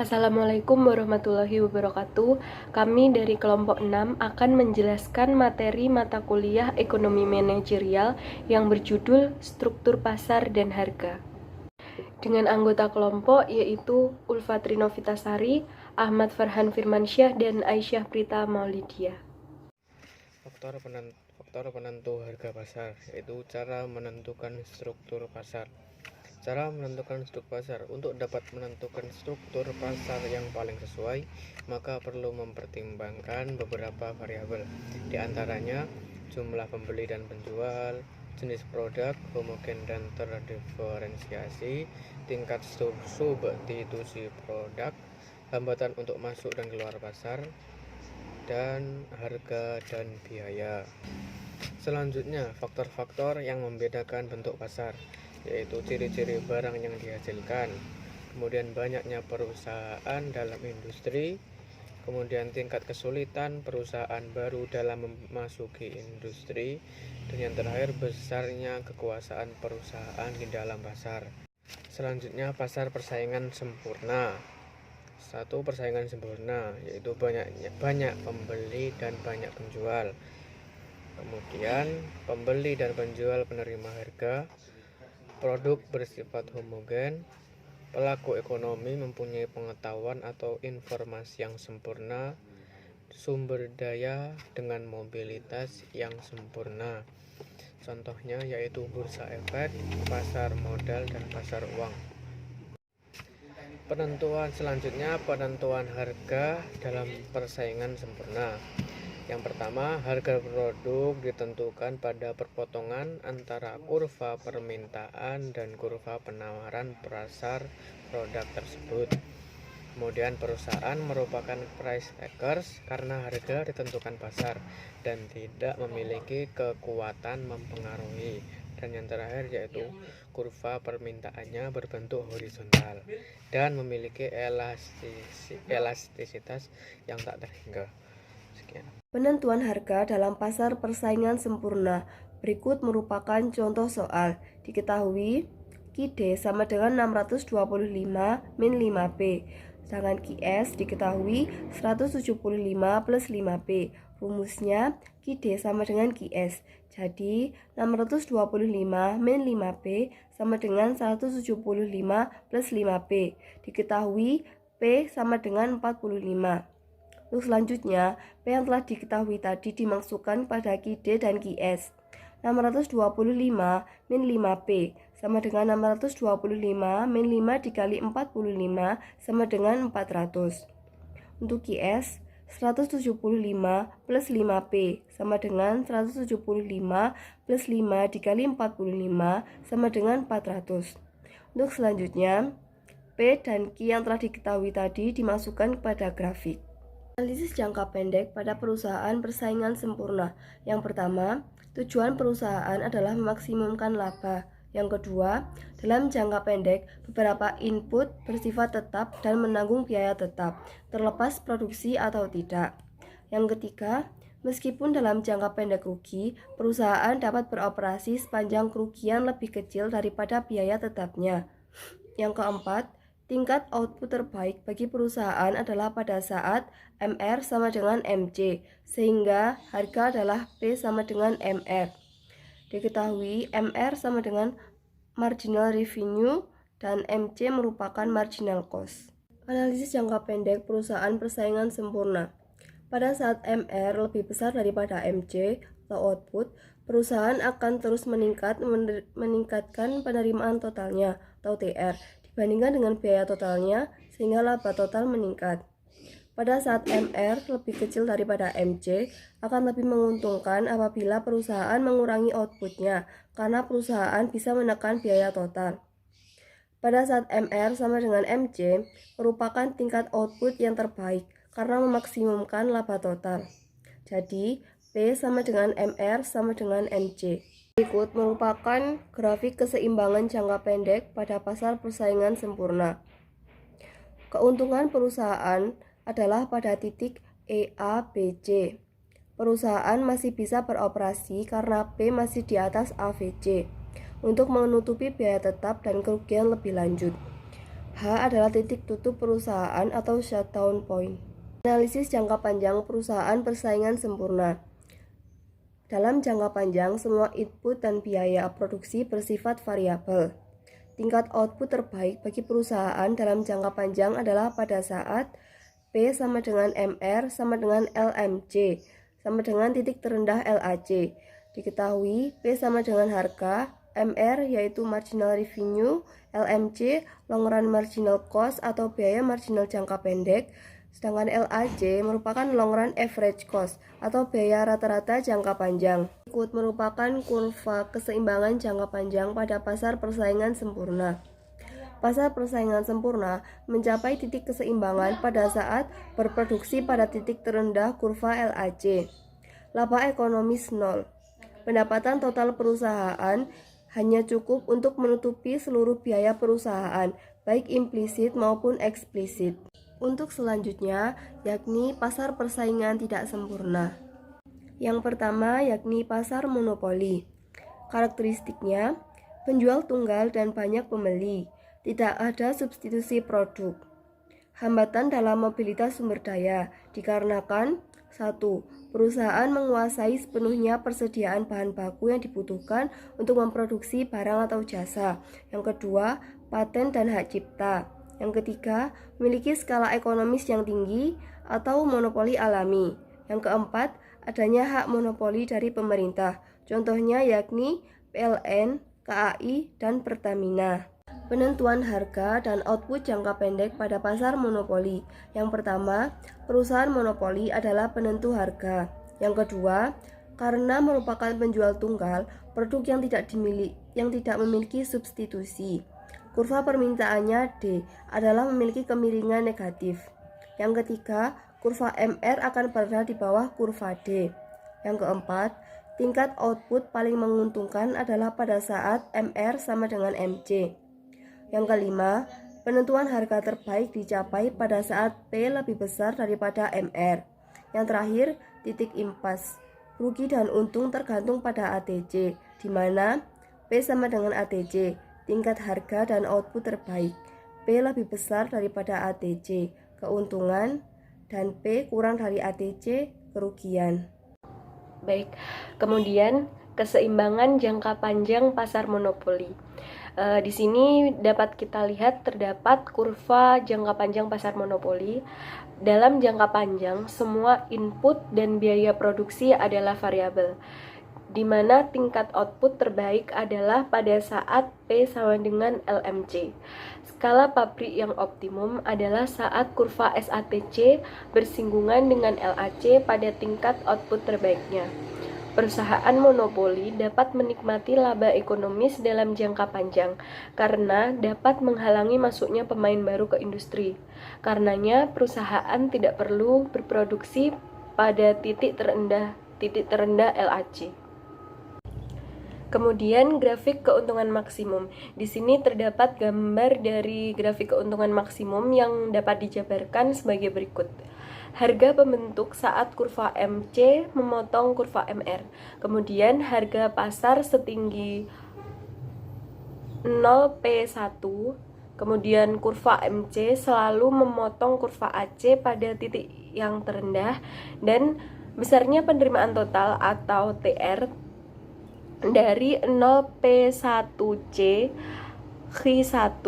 Assalamualaikum warahmatullahi wabarakatuh. Kami dari kelompok 6 akan menjelaskan materi mata kuliah ekonomi manajerial yang berjudul Struktur Pasar dan Harga. Dengan anggota kelompok yaitu Ulfa Trinovitasari, Ahmad Farhan Firmansyah, dan Aisyah Prita Maulidia. Faktor penentu harga pasar, yaitu cara menentukan struktur pasar. Cara menentukan struktur pasar. Untuk dapat menentukan struktur pasar yang paling sesuai, maka perlu mempertimbangkan beberapa variabel. Di antaranya jumlah pembeli dan penjual, jenis produk, homogen dan terdiferensiasi, tingkat substitusi produk, hambatan untuk masuk dan keluar pasar, dan harga dan biaya. Selanjutnya, faktor-faktor yang membedakan bentuk pasar, yaitu ciri-ciri barang yang dihasilkan, kemudian banyaknya perusahaan dalam industri, kemudian tingkat kesulitan perusahaan baru dalam memasuki industri, dan yang terakhir besarnya kekuasaan perusahaan di dalam pasar. Selanjutnya, pasar persaingan sempurna. Satu, persaingan sempurna, yaitu banyak pembeli dan banyak penjual. Kemudian pembeli dan penjual penerima harga, produk bersifat homogen, pelaku ekonomi mempunyai pengetahuan atau informasi yang sempurna, sumber daya dengan mobilitas yang sempurna. Contohnya yaitu bursa efek, pasar modal, dan pasar uang. Selanjutnya penentuan harga dalam persaingan sempurna. Yang pertama, harga produk ditentukan pada perpotongan antara kurva permintaan dan kurva penawaran pasar produk tersebut. Kemudian perusahaan merupakan price takers karena harga ditentukan pasar dan tidak memiliki kekuatan mempengaruhi. Dan yang terakhir yaitu kurva permintaannya berbentuk horizontal dan memiliki elastisitas yang tak terhingga. Sekian. Penentuan harga dalam pasar persaingan sempurna. Berikut merupakan contoh soal. Diketahui QD sama dengan 625 min 5P. Sedangkan QS diketahui 175 plus 5P. Rumusnya QD sama dengan QS. Jadi 625 min 5P sama dengan 175 plus 5P. Diketahui P sama dengan 45. Untuk selanjutnya, P yang telah diketahui tadi dimasukkan pada QD dan QS. 625 min 5P sama dengan 625 min 5 dikali 45 sama dengan 400. Untuk QS, 175 plus 5P sama dengan 175 plus 5 dikali 45 sama dengan 400. Untuk selanjutnya, P dan Q yang telah diketahui tadi dimasukkan kepada grafik. Analisis jangka pendek pada perusahaan persaingan sempurna. Yang pertama, tujuan perusahaan adalah memaksimumkan laba. Yang kedua, dalam jangka pendek, beberapa input bersifat tetap dan menanggung biaya tetap, terlepas produksi atau tidak. Yang ketiga, meskipun dalam jangka pendek rugi, perusahaan dapat beroperasi sepanjang kerugian lebih kecil daripada biaya tetapnya. Yang keempat, tingkat output terbaik bagi perusahaan adalah pada saat MR sama dengan MC, sehingga harga adalah P sama dengan MR. Diketahui MR sama dengan marginal revenue dan MC merupakan marginal cost. Analisis jangka pendek perusahaan persaingan sempurna. Pada saat MR lebih besar daripada MC atau output, perusahaan akan terus meningkatkan penerimaan totalnya atau TR dibandingkan dengan biaya totalnya sehingga laba total meningkat. Pada saat MR lebih kecil daripada MC, akan lebih menguntungkan apabila perusahaan mengurangi outputnya, karena perusahaan bisa menekan biaya total. Pada saat MR sama dengan MC, merupakan tingkat output yang terbaik, karena memaksimumkan laba total. Jadi, P sama dengan MR sama dengan MC. Berikut merupakan grafik keseimbangan jangka pendek pada pasar persaingan sempurna. Keuntungan perusahaan adalah pada titik EABC. Perusahaan masih bisa beroperasi karena P masih di atas AVC untuk menutupi biaya tetap dan kerugian lebih lanjut. H adalah titik tutup perusahaan atau shutdown point. Analisis jangka panjang perusahaan persaingan sempurna. Dalam jangka panjang, semua input dan biaya produksi bersifat variabel. Tingkat output terbaik bagi perusahaan dalam jangka panjang adalah pada saat P sama dengan MR sama dengan LMC sama dengan titik terendah LAC. Diketahui P sama dengan harga, MR yaitu marginal revenue, LMC long run marginal cost atau biaya marginal jangka pendek, sedangkan LAC merupakan long run average cost atau biaya rata-rata jangka panjang. Berikut merupakan kurva keseimbangan jangka panjang pada pasar persaingan sempurna. Pasar persaingan sempurna mencapai titik keseimbangan pada saat berproduksi pada titik terendah kurva LAC. Laba ekonomis 0. Pendapatan total perusahaan hanya cukup untuk menutupi seluruh biaya perusahaan, baik implisit maupun eksplisit. Untuk selanjutnya, yakni pasar persaingan tidak sempurna. Yang pertama, yakni pasar monopoli. Karakteristiknya, penjual tunggal dan banyak pembeli. Tidak ada substitusi produk. Hambatan dalam mobilitas sumber daya dikarenakan 1. Perusahaan menguasai sepenuhnya persediaan bahan baku yang dibutuhkan untuk memproduksi barang atau jasa. Yang kedua, paten dan hak cipta. Yang ketiga, memiliki skala ekonomis yang tinggi atau monopoli alami. Yang keempat, adanya hak monopoli dari pemerintah. Contohnya yakni PLN, KAI, dan Pertamina. Penentuan harga dan output jangka pendek pada pasar monopoli. Yang pertama, perusahaan monopoli adalah penentu harga. Yang kedua, karena merupakan penjual tunggal, produk yang tidak memiliki substitusi. Kurva permintaannya D adalah memiliki kemiringan negatif. Yang ketiga, kurva MR akan berada di bawah kurva D. Yang keempat, tingkat output paling menguntungkan adalah pada saat MR sama dengan MC. Yang kelima, penentuan harga terbaik dicapai pada saat P lebih besar daripada MR. Yang terakhir, titik impas. Rugi dan untung tergantung pada ATC, di mana P sama dengan ATC, tingkat harga dan output terbaik. P lebih besar daripada ATC, keuntungan, dan P kurang dari ATC, kerugian. Baik, kemudian keseimbangan jangka panjang pasar monopoli. Di sini dapat kita lihat terdapat kurva jangka panjang pasar monopoli. Dalam jangka panjang, semua input dan biaya produksi adalah variabel, di mana tingkat output terbaik adalah pada saat P sama dengan LMC. Skala pabrik yang optimum adalah saat kurva SATC bersinggungan dengan LAC pada tingkat output terbaiknya. Perusahaan monopoli dapat menikmati laba ekonomis dalam jangka panjang karena dapat menghalangi masuknya pemain baru ke industri. Karenanya, perusahaan tidak perlu berproduksi pada titik terendah LAC. Kemudian grafik keuntungan maksimum. Di sini terdapat gambar dari grafik keuntungan maksimum yang dapat dijabarkan sebagai berikut. Harga pembentuk saat kurva MC memotong kurva MR. Kemudian harga pasar setinggi 0P1. Kemudian kurva MC selalu memotong kurva AC pada titik yang terendah dan besarnya penerimaan total atau TR dari 0P1C Q1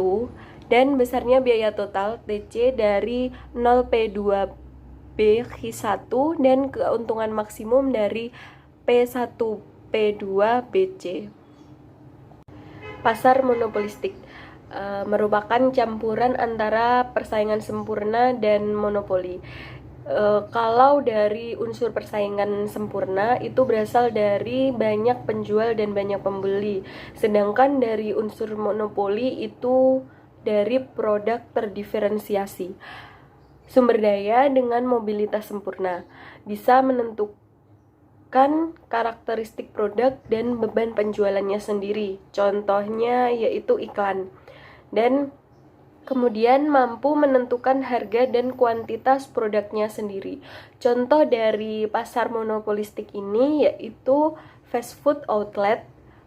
dan besarnya biaya total TC dari 0P2B Q1 dan keuntungan maksimum dari P1P2BC. Pasar monopolistik merupakan campuran antara persaingan sempurna dan monopoli. Kalau dari unsur persaingan sempurna itu berasal dari banyak penjual dan banyak pembeli, sedangkan dari unsur monopoli itu dari produk terdiferensiasi. Sumber daya dengan mobilitas sempurna bisa menentukan karakteristik produk dan beban penjualannya sendiri. Contohnya yaitu iklan. Dan kemudian mampu menentukan harga dan kuantitas produknya sendiri. Contoh dari pasar monopolistik ini yaitu fast food outlet,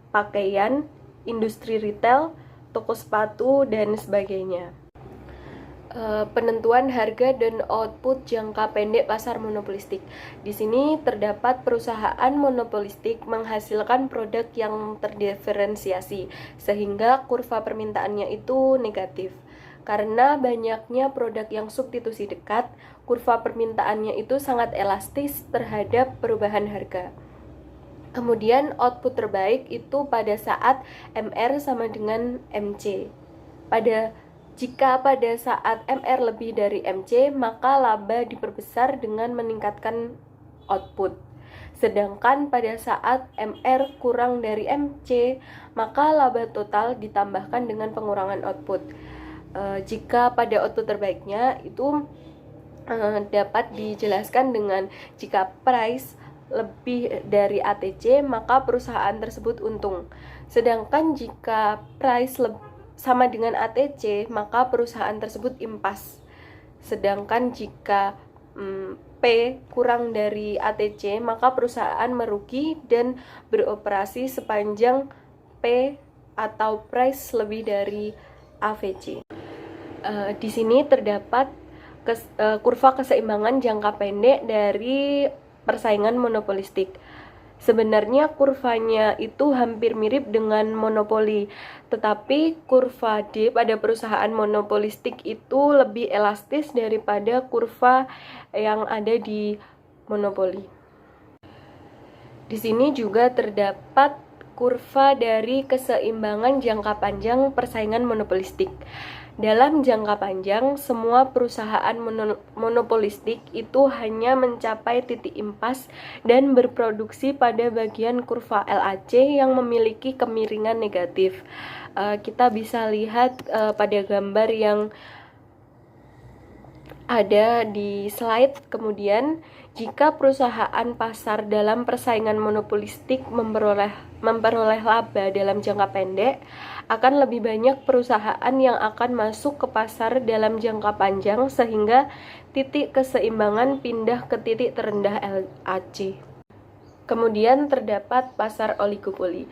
pakaian, industri retail, toko sepatu, dan sebagainya. Penentuan harga dan output jangka pendek pasar monopolistik. Di sini terdapat perusahaan monopolistik menghasilkan produk yang terdiferensiasi sehingga kurva permintaannya itu negatif. Karena banyaknya produk yang substitusi dekat, kurva permintaannya itu sangat elastis terhadap perubahan harga. Kemudian output terbaik itu pada saat MR sama dengan MC. Jika pada saat MR lebih dari MC, maka laba diperbesar dengan meningkatkan output. Sedangkan pada saat MR kurang dari MC, maka laba total ditambahkan dengan pengurangan output. Jika pada output terbaiknya itu dapat dijelaskan dengan jika price lebih dari ATC, maka perusahaan tersebut untung. Sedangkan jika price sama dengan ATC, maka perusahaan tersebut impas. Sedangkan jika P kurang dari ATC, maka perusahaan merugi dan beroperasi sepanjang P atau price lebih dari AVC. Di sini terdapat kurva keseimbangan jangka pendek dari persaingan monopolistik. Sebenarnya kurvanya itu hampir mirip dengan monopoli, tetapi kurva D pada perusahaan monopolistik itu lebih elastis daripada kurva yang ada di monopoli. Di sini juga terdapat kurva dari keseimbangan jangka panjang persaingan monopolistik. Dalam jangka panjang, semua perusahaan monopolistik itu hanya mencapai titik impas dan berproduksi pada bagian kurva LAC yang memiliki kemiringan negatif. Kita bisa lihat pada gambar yang ada di slide. Kemudian, jika perusahaan pasar dalam persaingan monopolistik memperoleh laba dalam jangka pendek, akan lebih banyak perusahaan yang akan masuk ke pasar dalam jangka panjang sehingga titik keseimbangan pindah ke titik terendah LAC. Kemudian terdapat pasar oligopoli.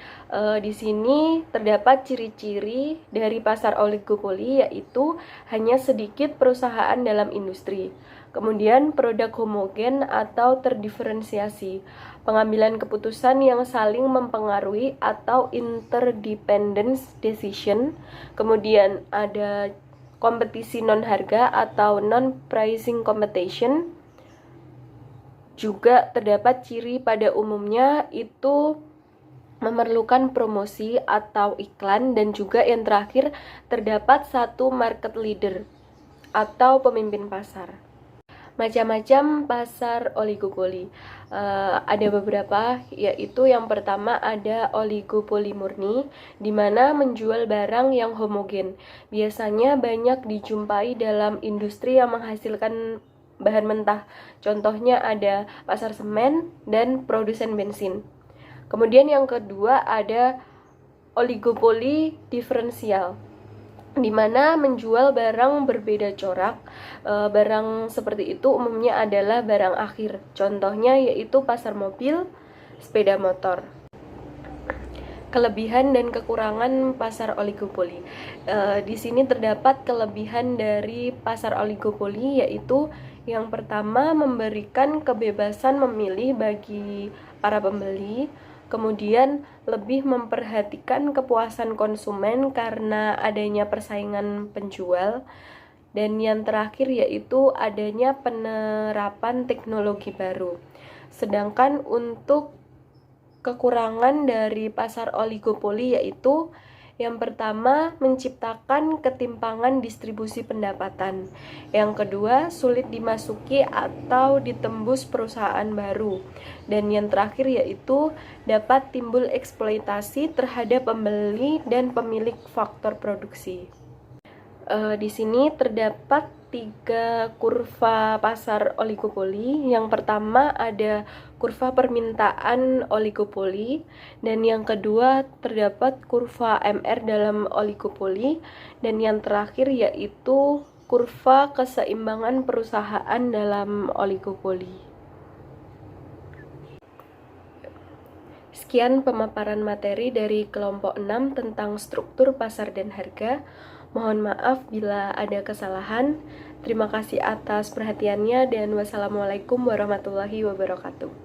Di sini terdapat ciri-ciri dari pasar oligopoli, yaitu hanya sedikit perusahaan dalam industri. Kemudian produk homogen atau terdiferensiasi, pengambilan keputusan yang saling mempengaruhi atau interdependence decision. Kemudian ada kompetisi non harga atau non pricing competition. Juga terdapat ciri pada umumnya itu memerlukan promosi atau iklan, dan juga yang terakhir terdapat satu market leader atau pemimpin pasar. Macam-macam pasar oligopoli, ada beberapa, yaitu yang pertama ada oligopoli murni, di mana menjual barang yang homogen. Biasanya banyak dijumpai dalam industri yang menghasilkan bahan mentah. Contohnya ada pasar semen dan produsen bensin. Kemudian yang kedua ada oligopoli diferensial, di mana menjual barang berbeda corak. Barang seperti itu umumnya adalah barang akhir. Contohnya yaitu pasar mobil, sepeda motor. Kelebihan dan kekurangan pasar oligopoli. Di sini terdapat kelebihan dari pasar oligopoli, yaitu yang pertama memberikan kebebasan memilih bagi para pembeli. Kemudian lebih memperhatikan kepuasan konsumen karena adanya persaingan penjual. Dan yang terakhir yaitu adanya penerapan teknologi baru. Sedangkan untuk kekurangan dari pasar oligopoli yaitu yang pertama, menciptakan ketimpangan distribusi pendapatan. Yang kedua, sulit dimasuki atau ditembus perusahaan baru. Dan yang terakhir yaitu dapat timbul eksploitasi terhadap pembeli dan pemilik faktor produksi. Di sini terdapat 3 kurva pasar oligopoli. Yang pertama ada kurva permintaan oligopoli, dan yang kedua terdapat kurva MR dalam oligopoli, dan yang terakhir yaitu kurva keseimbangan perusahaan dalam oligopoli. Sekian pemaparan materi dari kelompok 6 tentang struktur pasar dan harga. Mohon maaf bila ada kesalahan. Terima kasih atas perhatiannya dan wassalamualaikum warahmatullahi wabarakatuh.